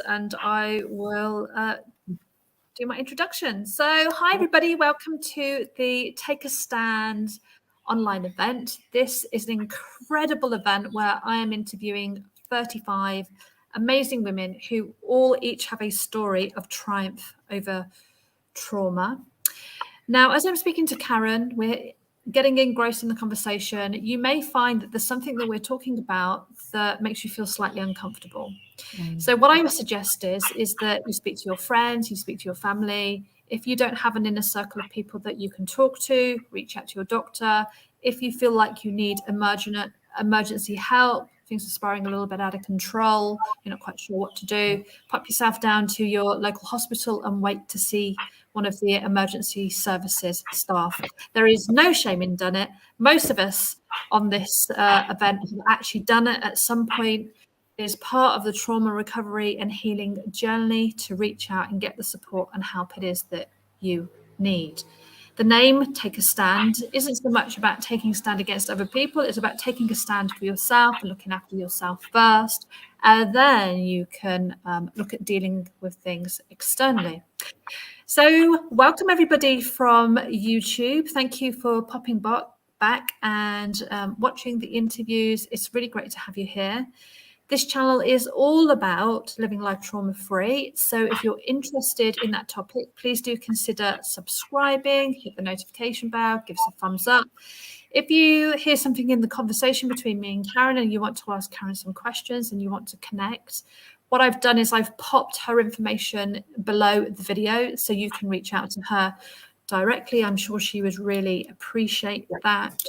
and I will do my introduction. So hi everybody, welcome to the Take a Stand online event. This is an incredible event where I am interviewing 35 amazing women who all each have a story of triumph over trauma. Now, as I'm speaking to Karen, we're getting engrossed in the conversation. You may find that there's something that we're talking about that makes you feel slightly uncomfortable. So what I would suggest is that you speak to your friends, you speak to your family. If you don't have an inner circle of people that you can talk to, reach out to your doctor. If you feel like you need emergency help, things are spiraling a little bit out of control, you're not quite sure what to do, pop yourself down to your local hospital and wait to see one of the emergency services staff. There is no shame in done it. Most of us on this event have actually done it at some point. It is part of the trauma recovery and healing journey to reach out and get the support and help it is that you need. The name Take a Stand isn't so much about taking a stand against other people. It's about taking a stand for yourself and looking after yourself first. Then you can look at dealing with things externally. So welcome everybody from YouTube. Thank you for popping back and watching the interviews. It's really great to have you here. This channel is all about living life trauma-free. So if you're interested in that topic, please do consider subscribing, hit the notification bell, give us a thumbs up. If you hear something in the conversation between me and Karen and you want to ask Karen some questions and you want to connect, what I've done is I've popped her information below the video so you can reach out to her directly. I'm sure she would really appreciate that.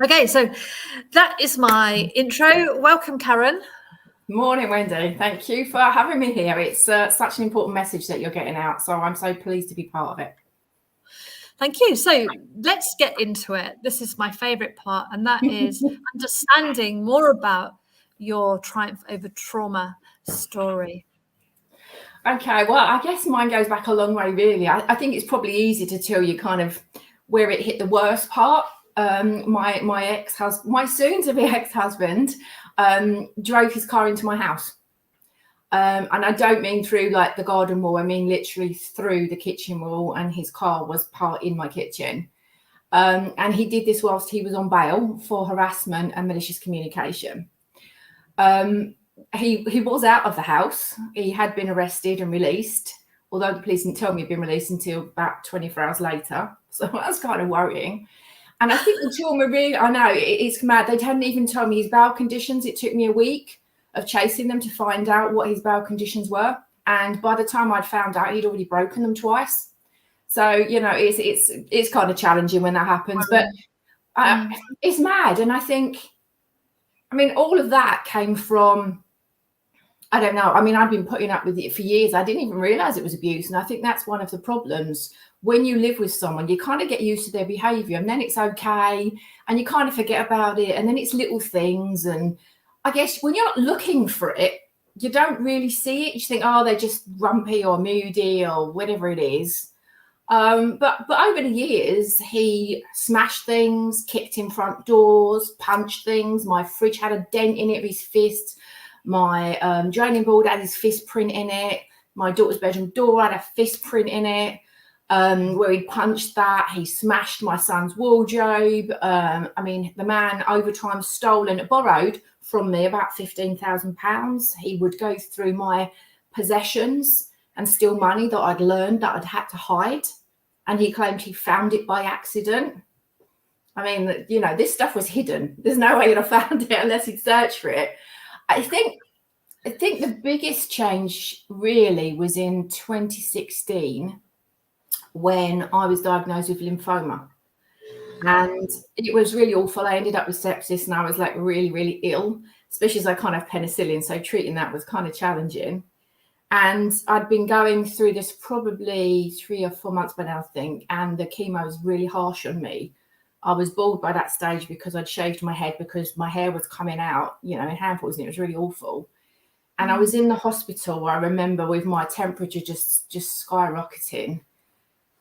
Okay, so that is my intro. Welcome, Karen. Morning, Wendy. Thank you for having me here. It's such an important message that you're getting out, so I'm so pleased to be part of it. Thank you. So let's get into it. This is my favourite part, and that is understanding more about your triumph over trauma story. Okay, well, I guess mine goes back a long way, really. I think it's probably easy to tell you kind of where it hit the worst part. My soon-to-be ex-husband drove his car into my house, and I don't mean through like the garden wall. I mean literally through the kitchen wall, and his car was parked in my kitchen. And he did this whilst he was on bail for harassment and malicious communication. He was out of the house. He had been arrested and released, although the police didn't tell me he'd been released until about 24 hours later. So that's kind of worrying. And I think the trauma really, I know, it's mad. They hadn't even told me his bail conditions. It took me a week of chasing them to find out what his bail conditions were. And by the time I'd found out, he'd already broken them twice. So, you know, it's kind of challenging when that happens. But it's mad. And I think, I mean, all of that came from, I don't know. I mean, I'd been putting up with it for years. I didn't even realize it was abuse. And I think that's one of the problems. When you live with someone, you kind of get used to their behavior and then it's okay. And you kind of forget about it. And then it's little things. And I guess when you're not looking for it, you don't really see it. You think, oh, they're just grumpy or moody or whatever it is. But over the years, he smashed things, kicked in front doors, punched things. My fridge had a dent in it of his fist. My draining board had his fist print in it. My daughter's bedroom door had a fist print in it, where he punched that. He smashed my son's wardrobe. I mean, the man over time stole and borrowed from me about £15,000. He would go through my possessions and steal money that I'd learned that I'd had to hide. And he claimed he found it by accident. I mean, you know, this stuff was hidden. There's no way he'd have found it unless he'd searched for it. I think the biggest change really was in 2016 when I was diagnosed with lymphoma. And it was really awful. I ended up with sepsis and I was like really, really ill, especially as I kind of penicillin. So treating that was kind of challenging. And I'd been going through this probably 3 or 4 months by now, I think. And the chemo was really harsh on me. I was bald by that stage because I'd shaved my head because my hair was coming out, you know, in handfuls, and it was really awful. And I was in the hospital, I remember, with my temperature just skyrocketing.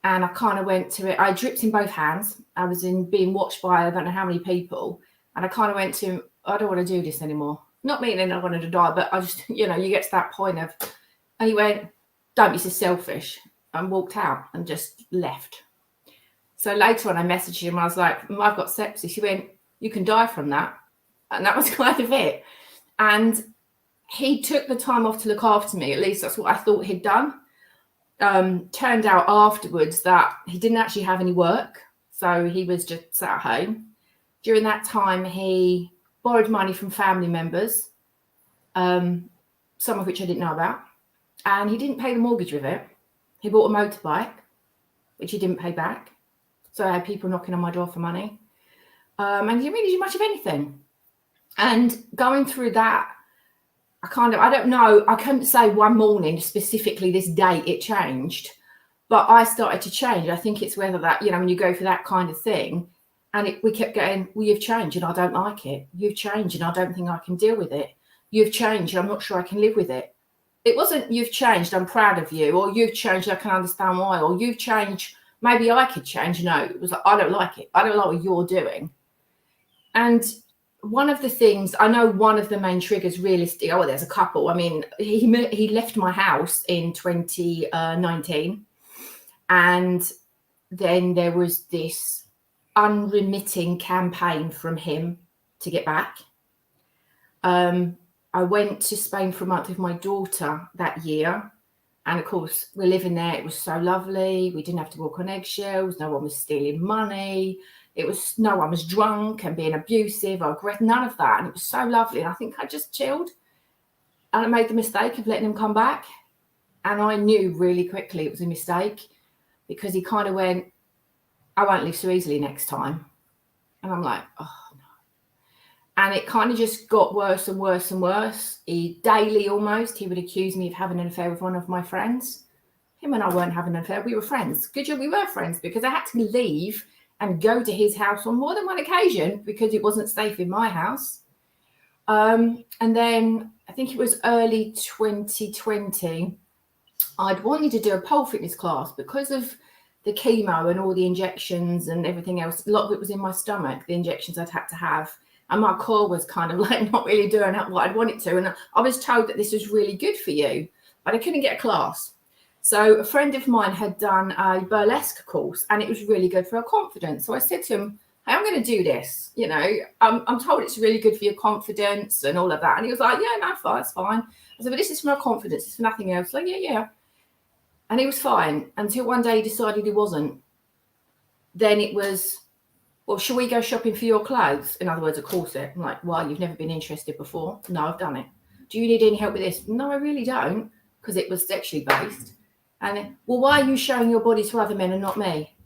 And I kind of went to it. I dripped in both hands. I was being watched by I don't know how many people. And I kind of went to, I don't want to do this anymore. Not meaning I wanted to die, but I just, you get to that point of, and he went, don't be so selfish, and walked out and just left. So later on, I messaged him. I was like, I've got sepsis. He went, you can die from that. And that was kind of it. And he took the time off to look after me. At least that's what I thought he'd done. Turned out afterwards that he didn't actually have any work. So he was just sat at home. During that time, he borrowed money from family members, some of which I didn't know about. And he didn't pay the mortgage with it. He bought a motorbike, which he didn't pay back. So I had people knocking on my door for money. And he didn't really do much of anything. And going through that, I don't know, I couldn't say one morning, specifically this date, it changed. But I started to change. I think it's whether that, when you go for that kind of thing, and we kept going, well, you've changed and I don't like it. You've changed and I don't think I can deal with it. You've changed and I'm not sure I can live with it. It wasn't you've changed, I'm proud of you, or you've changed, I can understand why, or you've changed, maybe I could change. No, it was like, I don't like it. I don't like what you're doing. And one of the things, I know one of the main triggers realistically, there's a couple. I mean, he left my house in 2019. And then there was this unremitting campaign from him to get back. I went to Spain for a month with my daughter that year. And of course, we're living there. It was so lovely. We didn't have to walk on eggshells. No one was stealing money. No one was drunk and being abusive or aggressive, none of that. And it was so lovely. And I think I just chilled. And I made the mistake of letting him come back. And I knew really quickly it was a mistake because he kind of went, I won't leave so easily next time. And I'm like, oh, no. And it kind of just got worse and worse and worse. He would accuse me of having an affair with one of my friends. Him and I weren't having an affair. We were friends. Good job we were friends because I had to leave and go to his house on more than one occasion because it wasn't safe in my house. And then I think it was early 2020, I'd wanted to do a pole fitness class because of the chemo and all the injections and everything else. A lot of it was in my stomach, the injections I'd had to have. And my core was kind of like not really doing what I'd want it to. And I was told that this was really good for you, but I couldn't get a class. So a friend of mine had done a burlesque course and it was really good for her confidence. So I said to him, hey, I'm going to do this. I'm told it's really good for your confidence and all of that. And he was like, yeah, no, fine, it's fine. I said, but this is for my confidence. It's for nothing else. Like, yeah. And he was fine until one day he decided he wasn't. Then it was, well, shall we go shopping for your clothes? In other words, a corset. I'm like, well, you've never been interested before. No, I've done it. Do you need any help with this? No, I really don't, because it was sexually based. And then, well, why are you showing your body to other men and not me?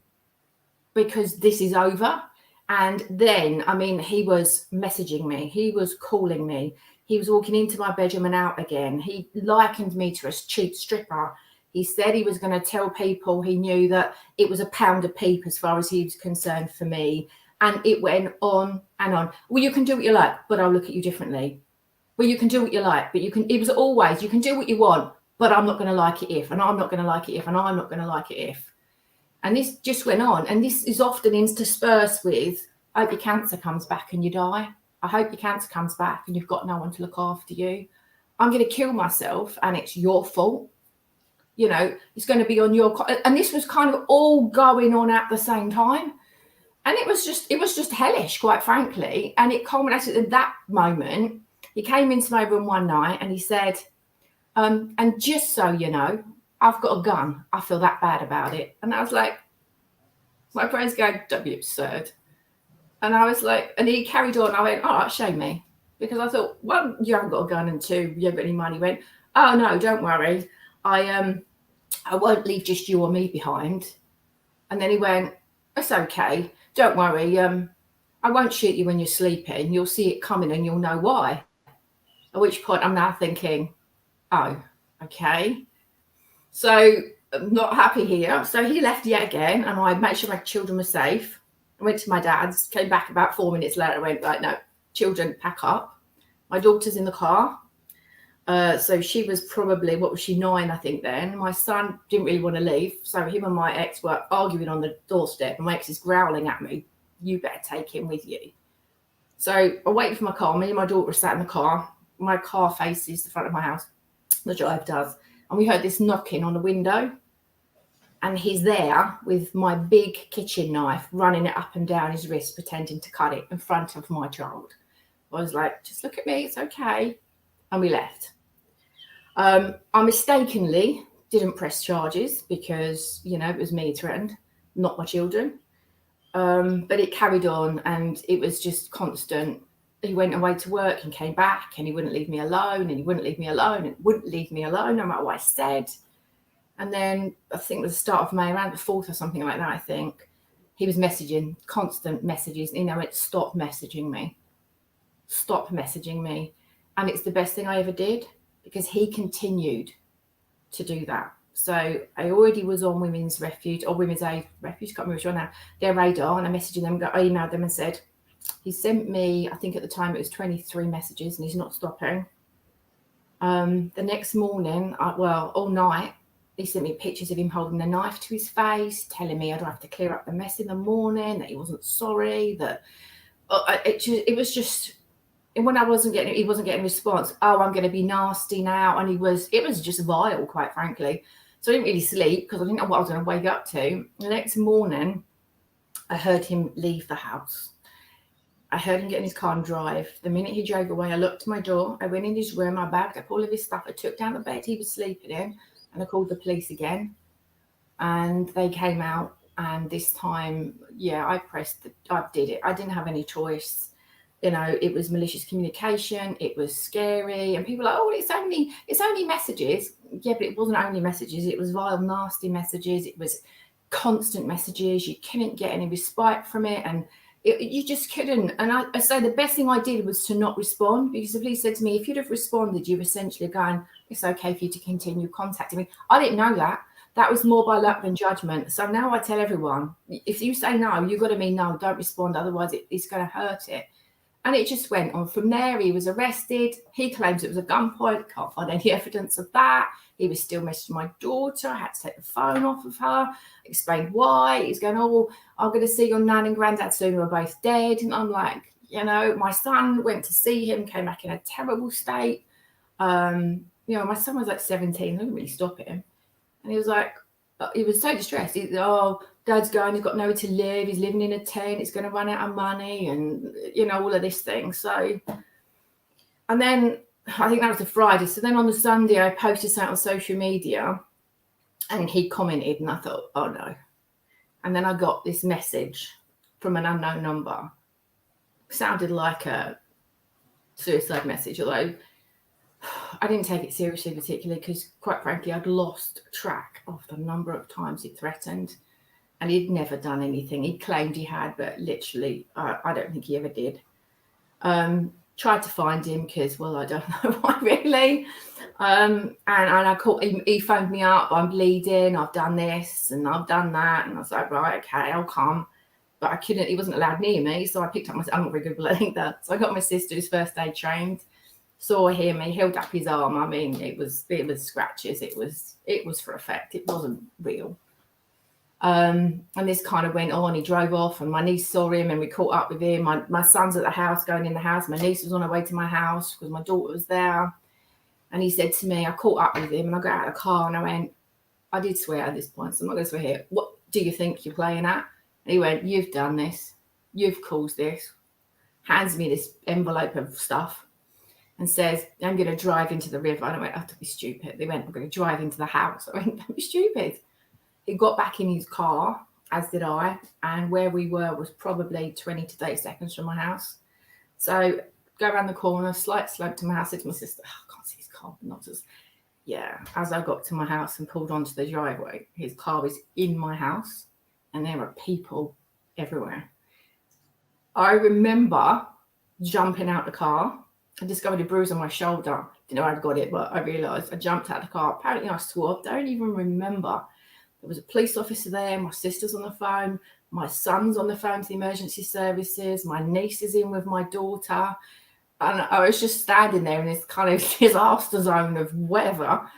Because this is over. And then, he was messaging me. He was calling me. He was walking into my bedroom and out again. He likened me to a cheap stripper. He said he was going to tell people he knew that it was a pound a peep as far as he was concerned for me. And it went on and on. Well, you can do what you like, but I'll look at you differently. Well, you can do what you like, but it was always, you can do what you want, but I'm not going to like it if, and I'm not going to like it if, and I'm not going to like it if. And this just went on. And this is often interspersed with, I hope your cancer comes back and you die. I hope your cancer comes back and you've got no one to look after you. I'm going to kill myself and it's your fault. It's going to be on your... And this was kind of all going on at the same time. And it was just hellish, quite frankly. And it culminated at that moment. He came into my room one night and he said, and just so you know, I've got a gun. I feel that bad about it. And I was like, my brain's going, don't be absurd. And I was like, and he carried on. I went, all right, show me. Because I thought, one, you haven't got a gun, and two, you haven't got any money. He went, oh, no, don't worry. I won't leave just you or me behind. And then he went, it's okay. Don't worry. I won't shoot you when you're sleeping. You'll see it coming and you'll know why. At which point I'm now thinking, oh, okay. So I'm not happy here. So he left yet again, and I made sure my children were safe. I went to my dad's, came back about 4 minutes later, went, like, no, children, pack up. My daughter's in the car. So she was probably, 9, I think then. My son didn't really want to leave. So him and my ex were arguing on the doorstep, and my ex is growling at me, you better take him with you. So I waited for my car. Me and my daughter were sat in the car. my car faces the front of my house. The drive does. And we heard this knocking on the window. And he's there with my big kitchen knife, running it up and down his wrist, pretending to cut it in front of my child. I was like, just look at me, it's okay. And we left. I mistakenly didn't press charges because, you know, it was me threatened, not my children. But it carried on, and it was just constant. He went away to work and came back, and he wouldn't leave me alone, and he wouldn't leave me alone, and wouldn't leave me alone no matter what I said. And then I think it was the start of May, around the 4th or something like that, I think, he was messaging, constant messages. You know, it stop messaging me. Stop messaging me. And it's the best thing I ever did, because he continued to do that. So I already was on Women's Refuge, or Women's Aid Refuge, can't remember which one now, their radar, and I messaged them, I emailed them and said, he sent me, I think at the time it was 23 messages, and he's not stopping. The next morning, all night, he sent me pictures of him holding a knife to his face, telling me I'd have to clear up the mess in the morning, that he wasn't sorry, that it was just, when he wasn't getting a response, I'm going to be nasty now. And it was just vile, quite frankly. So I didn't really sleep because I didn't know what I was going to wake up to. The next morning, I heard him leave the house. I heard him get in his car and drive. The minute he drove away, I looked to my door. I went in his room, I bagged up all of his stuff. I took down the bed he was sleeping in, and I called the police again. And they came out. And this time, I did it. I didn't have any choice. You know, it was malicious communication. It was scary. And people were like, it's only messages. Yeah, but it wasn't only messages. It was vile, nasty messages. It was constant messages. You couldn't get any respite from it. And you just couldn't. And I say the best thing I did was to not respond, because the police said to me, if you'd have responded, you're essentially going, it's okay for you to continue contacting me. I didn't know that. That was more by luck than judgment. So now I tell everyone, if you say no, you've got to mean no, don't respond. Otherwise, it's going to hurt it. And it just went on from there. He was arrested. He claims it was a gunpoint. Can't find any evidence of that. He was still messaging my daughter. I had to take the phone off of her, explain why. He's going, I'm going to see your nan and granddad soon. We're both dead. And I'm like, my son went to see him, came back in a terrible state. My son was like 17. I didn't really stop him. And he was like, he was so distressed. Dad's going, he's got nowhere to live. He's living in a tent. He's going to run out of money and, all of this thing. So, and then I think that was the Friday. So then on the Sunday, I posted something on social media and he commented and I thought, oh no. And then I got this message from an unknown number. Sounded like a suicide message, although I didn't take it seriously particularly because, quite frankly, I'd lost track of the number of times he threatened. And he'd never done anything. He claimed he had, but literally, I don't think he ever did. Tried to find him because, I don't know why really. And I caught him. He phoned me up. I'm bleeding. I've done this and I've done that. And I was like, right, okay, I'll come. But I couldn't. He wasn't allowed near me, so I picked up I'm not very good at either. So I got my sister who's first aid trained. Saw him. He held up his arm. I mean, it was scratches. It was for effect. It wasn't real. And this kind of went on. He drove off and my niece saw him and we caught up with him. My son's at the house, going in the house. My niece was on her way to my house because my daughter was there. And he said to me, I caught up with him and I got out of the car and I went, I did swear at this point, so I'm not going to swear here. What do you think you're playing at? And he went, you've done this. You've caused this. Hands me this envelope of stuff and says, I'm going to drive into the river. And I went, don't be stupid. They went, I'm going to drive into the house. I went, don't be stupid. He got back in his car, as did I, and where we were was probably 20 to 30 seconds from my house. So go around the corner, slight slope to my house, I said to my sister, I can't see his car. As I got to my house and pulled onto the driveway, his car was in my house and there were people everywhere. I remember jumping out the car. I discovered a bruise on my shoulder. Didn't know I'd got it, but I realised I jumped out of the car. Apparently I swore. I don't even remember. There was a police officer there. My sister's on the phone. My son's on the phone to the emergency services. My niece is in with my daughter. And I was just standing there in this kind of disaster zone of whatever.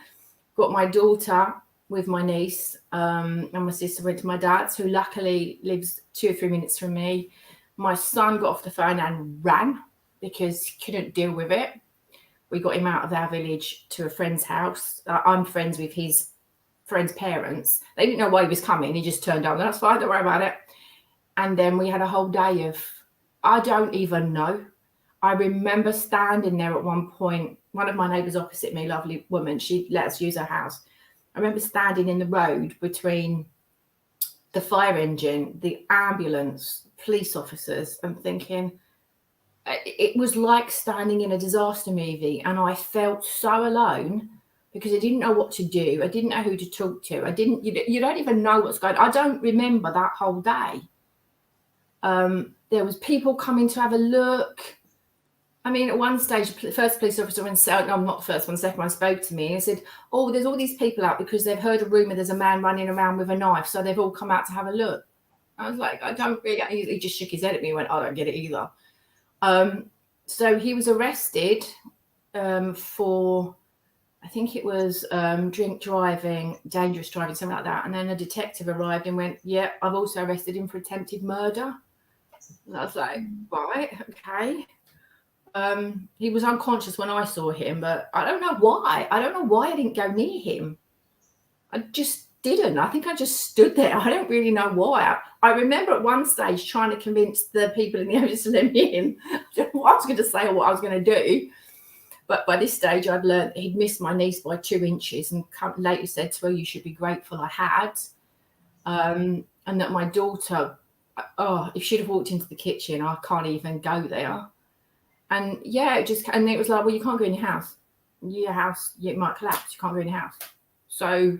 Got my daughter with my niece. And my sister went to my dad's, who luckily lives 2 or 3 minutes from me. My son got off the phone and ran because he couldn't deal with it. We got him out of our village to a friend's house. I'm friends with his friend's parents. They didn't know why he was coming. He just turned up. That's fine. Don't worry about it. And then we had a whole day of, I don't even know. I remember standing there at one point. One of my neighbours opposite me, lovely woman, she let us use her house. I remember standing in the road between the fire engine, the ambulance, police officers, and thinking, it was like standing in a disaster movie, and I felt so alone because I didn't know what to do. I didn't know who to talk to. You don't even know what's going on. I don't remember that whole day. There was people coming to have a look. I mean, at one stage, the first police officer no, not the first one, the second one spoke to me and said, oh, there's all these people out because they've heard a rumour there's a man running around with a knife, so they've all come out to have a look. I was like, I don't really, he just shook his head at me and went, I don't get it either. So he was arrested for, I think it was drink driving, dangerous driving, something like that. And then a detective arrived and went, yeah, I've also arrested him for attempted murder. And I was like, right, okay. He was unconscious when I saw him, but I don't know why. I don't know why I didn't go near him. I just didn't. I think I just stood there. I don't really know why. I remember at one stage trying to convince the people in the office to let me in. I don't know what I was going to say or what I was going to do. But by this stage, I'd learned he'd missed my niece by 2 inches and later said to her, you should be grateful I had. And that my daughter, if she'd have walked into the kitchen, I can't even go there. And yeah, and it was like, well, you can't go in your house. Your house, it might collapse. You can't go in your house. So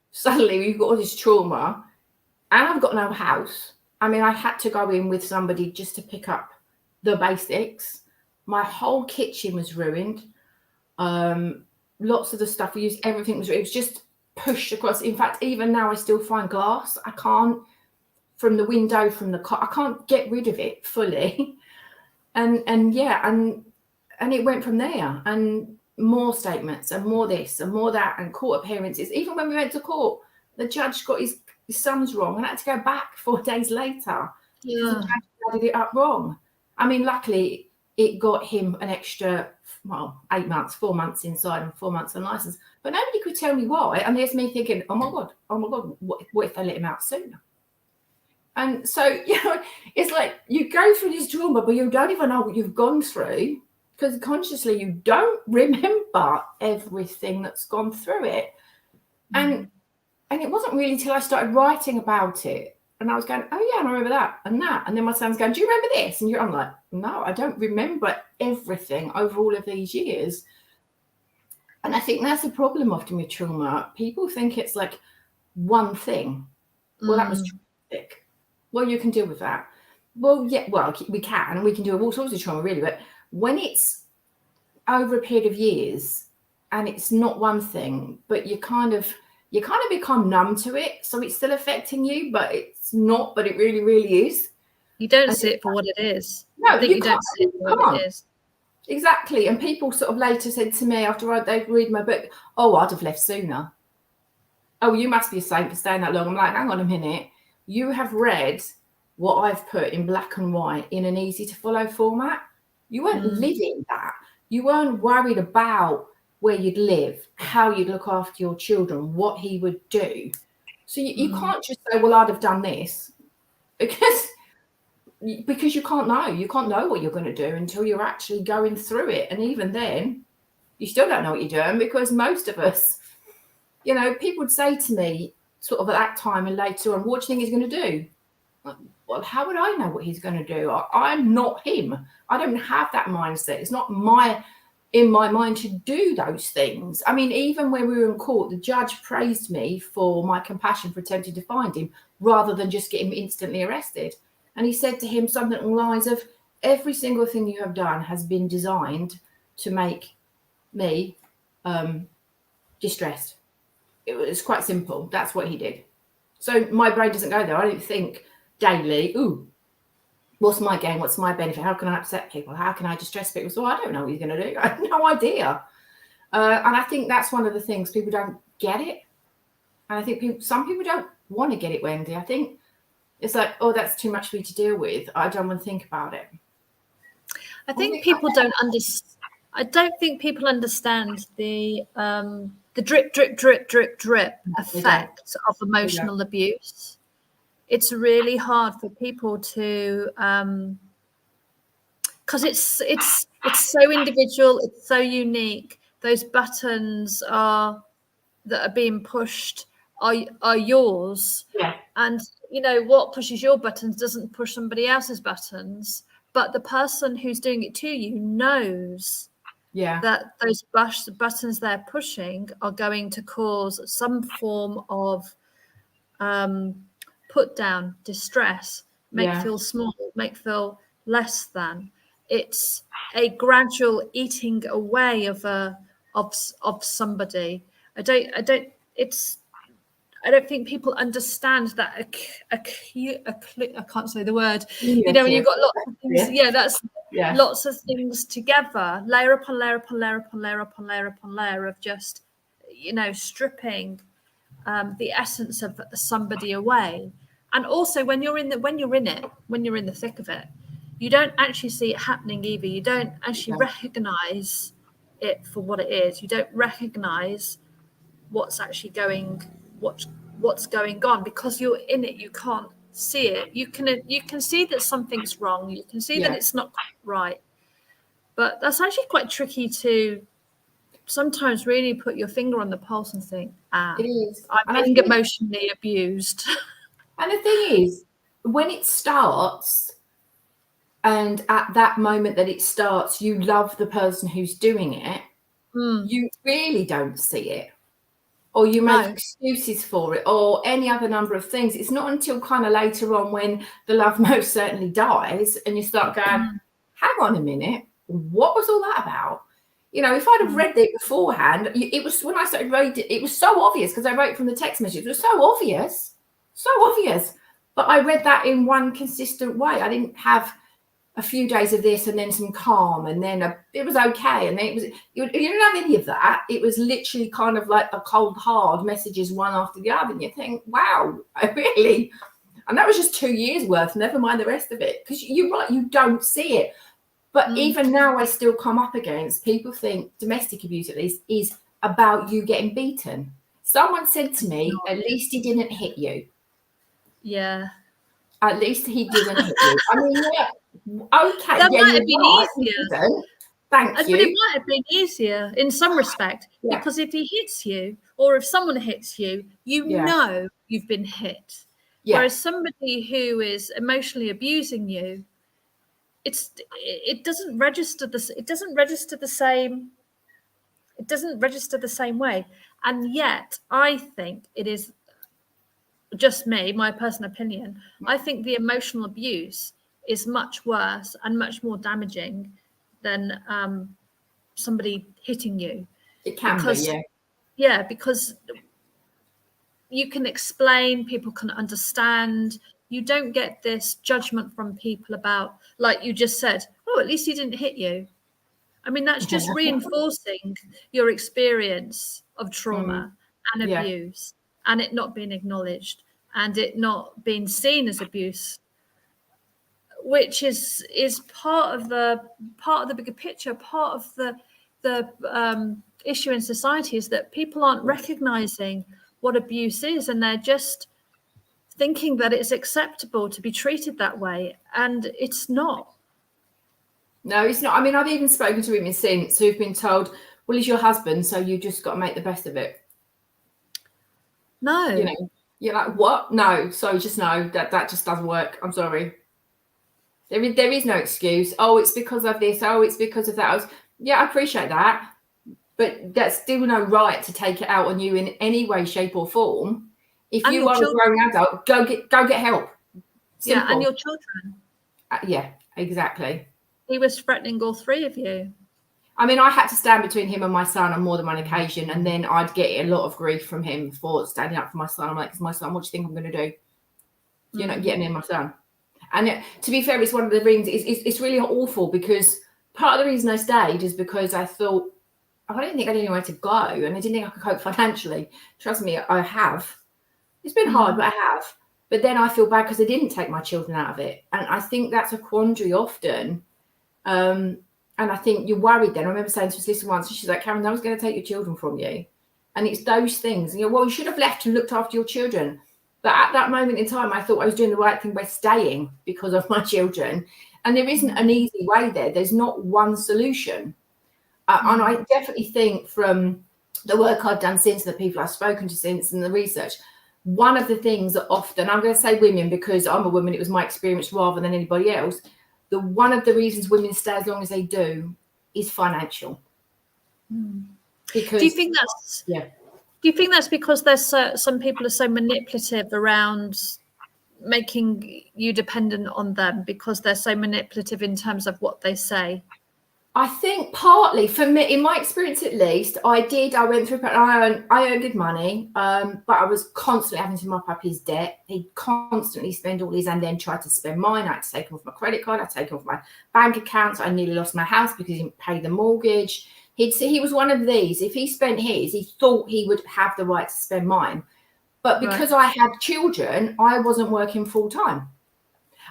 suddenly we've got all this trauma and I've got no house. I mean, I had to go in with somebody just to pick up the basics. My whole kitchen was ruined. Lots of the stuff we used, everything was ruined. It was just pushed across. In fact, even now I still find glass. I can't, from the window, from the car, I can't get rid of it fully. And it went from there, and more statements and more this and more that and court appearances. Even when we went to court, the judge got his sums wrong and I had to go back 4 days later because the judge added it up wrong. I mean, luckily it got him an extra, 8 months, 4 months inside and 4 months on license. But nobody could tell me why. And there's me thinking, oh my God, what if they let him out sooner? And so, it's like you go through this trauma, but you don't even know what you've gone through because consciously you don't remember everything that's gone through it. And it wasn't really until I started writing about it and I was going, oh yeah, I remember that and that. And then my son's going, do you remember this? And I'm like, no, I don't remember everything over all of these years. And I think that's a problem often with trauma. People think it's like one thing. Well, that was traumatic. Well, you can deal with that. Well, yeah, well, we can do all sorts of trauma, really. But when it's over a period of years and it's not one thing, but you kind of become numb to it. So it's still affecting you, but it's not, but it really, really is. You don't see it for what it is. No, I think you don't see it for what it is. Exactly. And people sort of later said to me after they'd read my book, oh, I'd have left sooner. Oh, you must be a saint for staying that long. I'm like, hang on a minute. You have read what I've put in black and white in an easy to follow format. You weren't living that. You weren't worried about where you'd live, how you'd look after your children, what he would do. So you can't just say, well, I'd have done this because you can't know. You can't know what you're going to do until you're actually going through it. And even then, you still don't know what you're doing because most of us, people would say to me sort of at that time and later on, what do you think he's going to do? Well, how would I know what he's going to do? I'm not him. I don't have that mindset. It's not in my mind to do those things. I mean, even when we were in court, the judge praised me for my compassion for attempting to find him rather than just get him instantly arrested. And he said to him something along the lines of, every single thing you have done has been designed to make me distressed. It was quite simple. That's what he did. So my brain doesn't go there. I don't think daily, what's my gain? What's my benefit? How can I upset people? How can I distress people? So I don't know what he's going to do. I have no idea. And I think that's one of the things, people don't get it. And I think some people don't want to get it, Wendy. I think it's like, oh, that's too much for you to deal with. I don't want to think about it. I think people don't understand. I don't think people understand the drip, drip, drip, drip, drip effect of emotional abuse. It's really hard for people to, because it's so individual, it's so unique. Those buttons that are being pushed are yours, and you know what pushes your buttons doesn't push somebody else's buttons. But the person who's doing it to you knows that those buttons they're pushing are going to cause some form of put down, distress, make feel small, make feel less than. It's a gradual eating away of somebody. I don't think people understand that I can't say the word. You know, when you've got lots of things, that's lots of things together, layer upon layer upon layer upon layer upon layer upon layer of just, you know, stripping the essence of somebody away. And also when you're in the thick of it, you don't actually see it happening either. You don't actually recognize it for what it is. You don't recognize what's actually what's going on, because you're in it. You can't see it. You can see that something's wrong. You can see that it's not right. But that's actually quite tricky to sometimes really put your finger on the pulse and think, it is. I'm being emotionally abused. And the thing is, when it starts, and at that moment that it starts, you love the person who's doing it, you really don't see it. Or you make excuses for it, or any other number of things. It's not until kind of later on when the love most certainly dies and you start going, hang on a minute, what was all that about? You know, if I'd have read it beforehand, it was when I started reading it was so obvious, because I wrote from the text message. It was so obvious. But I read that in one consistent way. I didn't have a few days of this and then some calm, and then it was okay, and then it was you didn't have any of that. It was literally kind of like a cold hard messages one after the other, and you think, wow, I really, and that was just 2 years worth, never mind the rest of it, because you're right, you don't see it. But even now I still come up against, people think domestic abuse at least is about you getting beaten. Someone said to me, at least he didn't hit you. At least he didn't hit you. I mean, okay, that might have been easier. Thank you. But it might have been easier in some respect, because if he hits you, or if someone hits you, you know you've been hit. Whereas somebody who is emotionally abusing you, it doesn't register the same way. And yet I think it is just me, my personal opinion, I think the emotional abuse is much worse and much more damaging than somebody hitting you. It can be, because you can explain, people can understand. You don't get this judgment from people about, like you just said, oh, at least he didn't hit you. I mean, that's just reinforcing your experience of trauma and abuse, and it not being acknowledged, and it not being seen as abuse, which is part of the bigger picture. Part of the issue in society is that people aren't recognizing what abuse is, and they're just thinking that it's acceptable to be treated that way, and it's not. No, it's not. I mean, I've even spoken to women since who've been told, well, he's your husband, so you just got to make the best of it. No. You know, you're like, what? No, so just no, that just doesn't work. I'm sorry. There is no excuse. Oh, it's because of this. Oh, it's because of that. I appreciate that. But that's still no right to take it out on you in any way, shape or form. If and you are children. A grown adult, go get help. Simple. Yeah, and your children. Yeah, exactly. He was threatening all three of you. I mean, I had to stand between him and my son on more than one occasion, and then I'd get a lot of grief from him for standing up for my son. I'm like, it's my son. What do you think I'm going to do? You're not getting in my son. And to be fair, it's one of the reasons. It's really awful, because part of the reason I stayed is because I thought, I didn't think I had anywhere to go, and I didn't think I could cope financially. Trust me, I have. It's been hard, but I have. But then I feel bad because I didn't take my children out of it. And I think that's a quandary often. And I think you're worried then. I remember saying to his sister once, she's like, Karen, no one's going to take your children from you. And it's those things. And well, you should have left and looked after your children. But at that moment in time, I thought I was doing the right thing by staying because of my children. And there isn't an easy way there. There's not one solution. And I definitely think from the work I've done since, the people I've spoken to since, and the research, one of the things that often, I'm going to say women because I'm a woman, it was my experience rather than anybody else, one of the reasons women stay as long as they do is financial. Because do you think that's because there's some people are so manipulative around making you dependent on them because they're so manipulative in terms of what they say? I think partly for me, in my experience at least, I went through, I earned good money, but I was constantly having to mop up his debt. He'd constantly spend all his and then try to spend mine. I had to take off my credit card. I had to take off my bank accounts. I nearly lost my house because he didn't pay the mortgage. He was one of these. If he spent his, he thought he would have the right to spend mine. But because I had children, I wasn't working full time.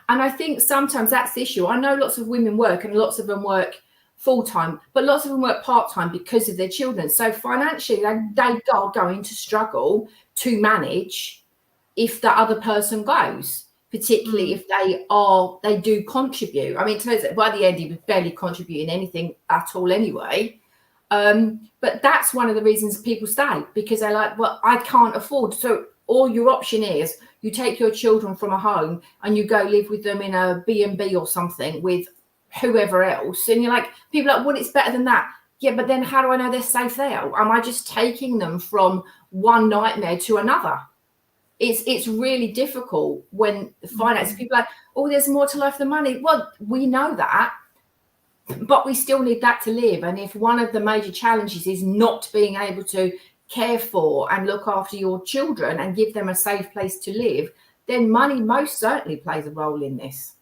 And I think sometimes that's the issue. I know lots of women work and lots of them work full-time, but lots of them work part-time because of their children. So financially, they are going to struggle to manage if the other person goes, particularly if they do contribute. I mean, by the end, he was barely contributing anything at all anyway. But that's one of the reasons people stay, because they're like, well, I can't afford. So all your option is you take your children from a home and you go live with them in a B&B or something with whoever else, and you're like, people are like, well, it's better than that. Yeah, but then how do I know they're safe there? Am I just taking them from one nightmare to another? It's really difficult when the finance people are like, oh, there's more to life than money. Well, we know that, but we still need that to live. And if one of the major challenges is not being able to care for and look after your children and give them a safe place to live, then money most certainly plays a role in this.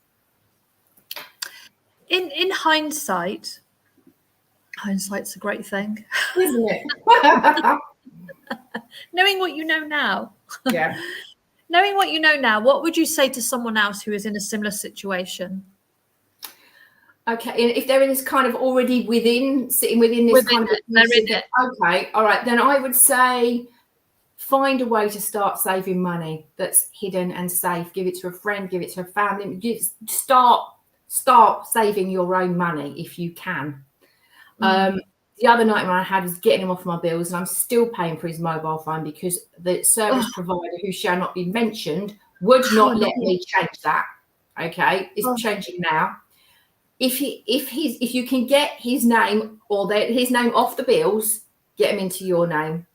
In hindsight's a great thing, isn't it? Knowing what you know now. Yeah. Knowing what you know now, what would you say to someone else who is in a similar situation? Okay, if they're in this kind of already sitting within this kind of okay, all right, then I would say find a way to start saving money that's hidden and safe. Give it to a friend, give it to a family. Start saving your own money if you can. The other nightmare I had was getting him off my bills, and I'm still paying for his mobile phone because the service provider, who shall not be mentioned, would not let me change that. Okay, it's changing now. If you can get his name or his name off the bills, get him into your name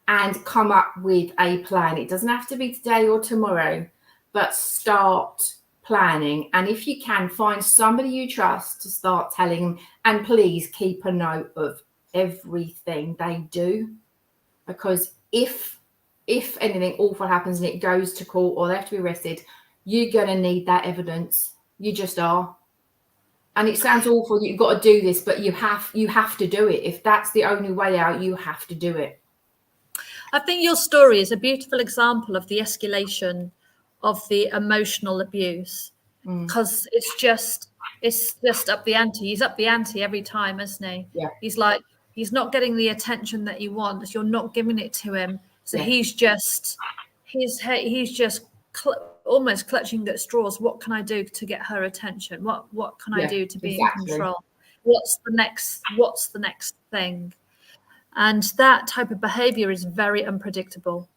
and come up with a plan. It doesn't have to be today or tomorrow, but start planning. And if you can, find somebody you trust to start telling them, and please keep a note of everything they do, because if anything awful happens and it goes to court or they have to be arrested, you're going to need that evidence. You just are. And it sounds awful, you've got to do this, but you have to do it. If that's the only way out, you have to do it. I think your story is a beautiful example of the escalation of the emotional abuse, because it's just up the ante. He's up the ante every time, isn't he? Yeah. He's not getting the attention that he wants. You're not giving it to him, so he's just almost clutching at straws. What can I do to get her attention? What can I do to be in control? What's the next thing? And that type of behavior is very unpredictable.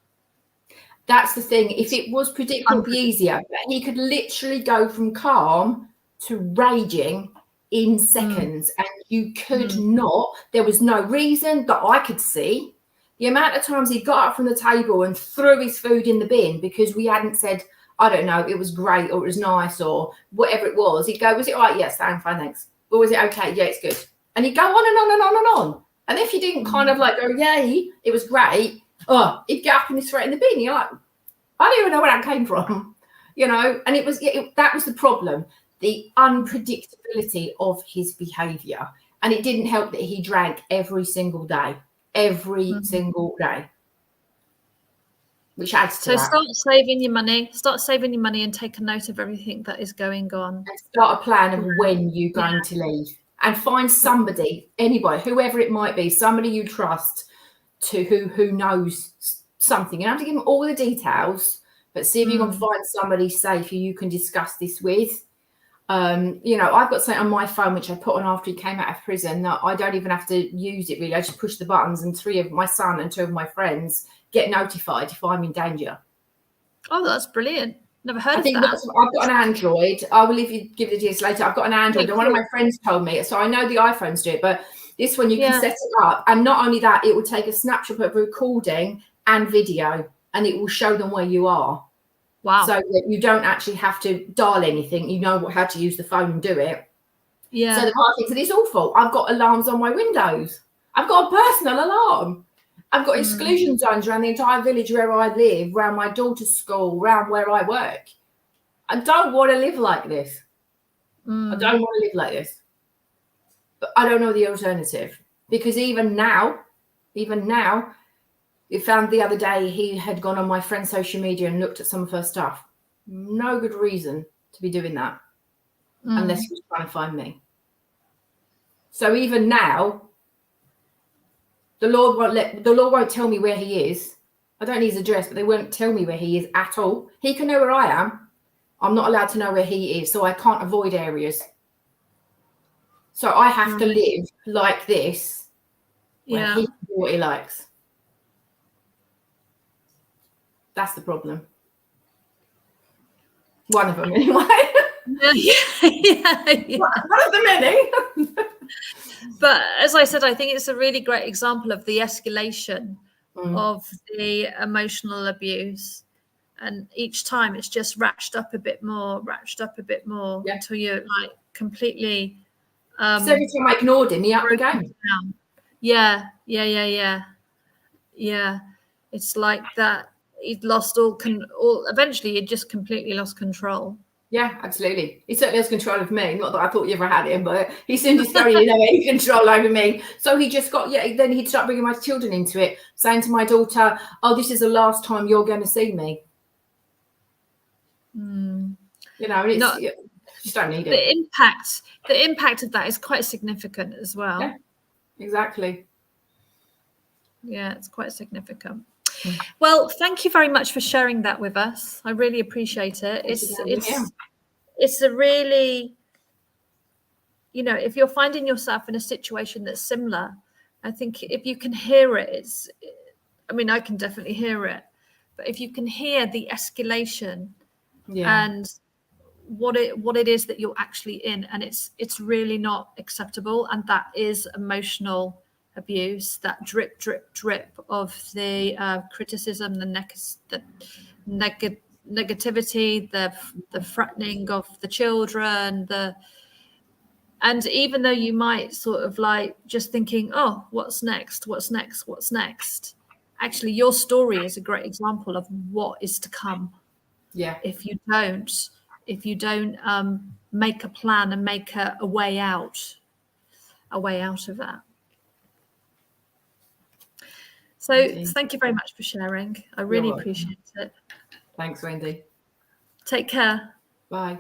That's the thing. If it was predictable, it would be easier. But he could literally go from calm to raging in seconds, and you could not. There was no reason that I could see. The amount of times he got up from the table and threw his food in the bin because we hadn't said, I don't know, it was great or it was nice or whatever it was. He'd go, was it all right? Yes, fine, thanks. Or was it okay? Yeah, it's good. And he'd go on and on and on and on. And if you didn't kind of like go, yay, it was great, he'd get up and he'd throw it in the bin. You're like, I don't even know where that came from, And it was that was the problem, the unpredictability of his behaviour. And it didn't help that he drank every single day, single day. Which adds to that. Start saving your money and take a note of everything that is going on. And start a plan of when you're going to leave and find somebody, anybody, whoever it might be, somebody you trust, to who knows something. You don't have to give them all the details, but see if you can find somebody safe who you can discuss this with. You know, I've got something on my phone which I put on after he came out of prison that I don't even have to use it really. I just push the buttons and 3 of my son and 2 of my friends get notified if I'm in danger. Oh, that's brilliant. Never heard of that. I've got an Android. I will give the details later. I've got an Android, and one of my friends told me, so I know the iPhones do it, but this one you can set it up, and not only that, it will take a snapshot of recording and video, and it will show them where you are. Wow. So that you don't actually have to dial anything. You know how to use the phone and do it. Yeah. So the part thinks it's awful. I've got alarms on my windows. I've got a personal alarm. I've got exclusion zones around the entire village where I live, around my daughter's school, around where I work. I don't want to live like this. I don't want to live like this. But I don't know the alternative. Because even now, you found the other day he had gone on my friend's social media and looked at some of her stuff. No good reason to be doing that unless he was trying to find me. So even now, the Lord won't tell me where he is. I don't need his address, but they won't tell me where he is at all. He can know where I am. I'm not allowed to know where he is, so I can't avoid areas. So I have to live like this where he can do what he likes. That's the problem. One of them, anyway. Yeah. One of the many. But as I said, I think it's a really great example of the escalation of the emotional abuse. And each time it's just ratcheted up a bit more until you're like completely. So every time I ignored him, he upped the game. Yeah. It's like that. He'd lost all. Eventually, he just completely lost control. Yeah, absolutely. He certainly has control of me. Not that I thought you ever had him, but he soon discovered he didn't have any control over me. So he just got, then he'd start bringing my children into it, saying to my daughter, oh, this is the last time you're going to see me. You know, and you just don't need it. The impact of that is quite significant as well. Yeah, exactly. Yeah, it's quite significant. Well, thank you very much for sharing that with us. I really appreciate it. It's a really, you know, if you're finding yourself in a situation that's similar, I think if you can hear it, I can definitely hear it, but if you can hear the escalation and what it is that you're actually in, and it's really not acceptable, and that is emotional abuse, that drip of the criticism, the negativity, the threatening of the children, and even though you might sort of like just thinking, oh, what's next, actually your story is a great example of what is to come. If you don't make a plan and make a way out of that. So thank you very much for sharing. I really appreciate it. Thanks, Wendy. Take care. Bye.